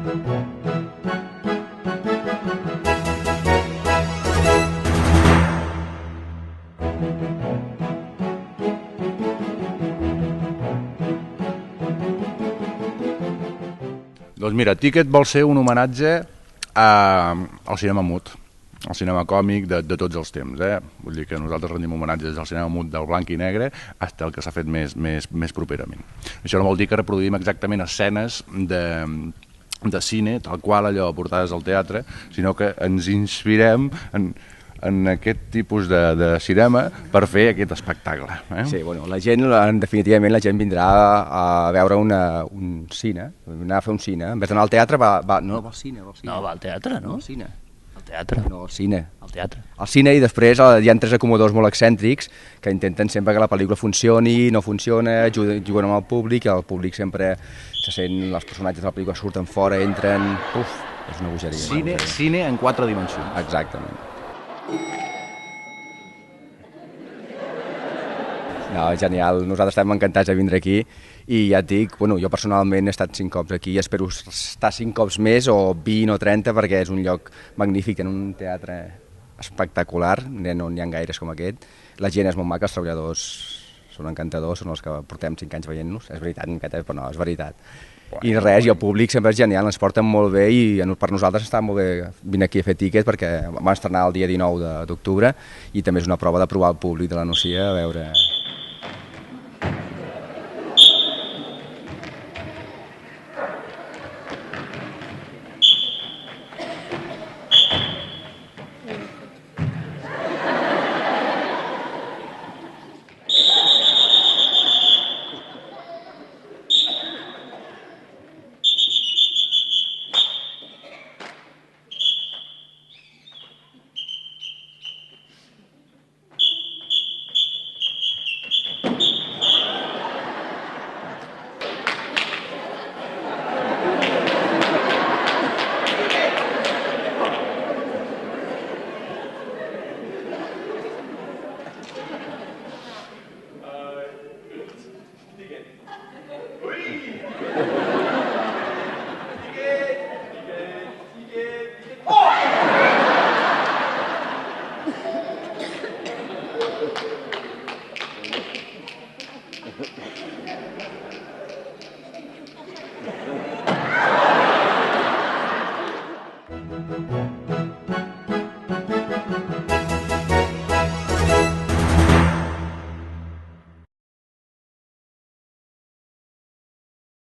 Doncs mira, Ticket vol ser un homenatge al cinema mut, al cinema còmic de tots els temps. Vull dir que nosaltres rendim homenatges al cinema mut del blanc i negre fins al que s'ha fet més properament. Això no vol dir que reproduïm exactament escenes de cine, tal qual allò portades al teatre, sinó que ens inspirem en aquest tipus de cinema per fer aquest espectacle. Sí, bueno, la gent, definitivament la gent vindrà a veure un cine, anar a fer un cine. En vez d'anar al teatre, no, va al cine. No, va al teatre, no? No, al cine. Al teatre. No, al cine. Al teatre. Al cine, i després hi ha tres acomodadors molt excèntrics que intenten sempre que la pel·lícula funcioni, no funciona, juguen amb el públic, i el públic sempre se sent, els personatges de la pel·lícula surten fora, entren... Uf, és una bogeria. Cine en 4 dimensions. Exactament. No, genial, nosaltres estem encantats de vindre aquí i ja et dic, bueno, jo personalment he estat 5 cops aquí i espero estar 5 cops més o 20 o 30 perquè és un lloc magnífic, en un teatre espectacular, no n'hi ha gaires com aquest, la gent és molt maca, els treballadors són encantadors, són els que portem 5 anys veient-nos, és veritat, però no, és veritat. I res, i el públic sempre és genial, ens porten molt bé i per nosaltres està molt bé venir aquí a fer Ticket perquè vam estrenar el dia 19 d'octubre i també és una prova de provar el públic de la Nucia, a veure...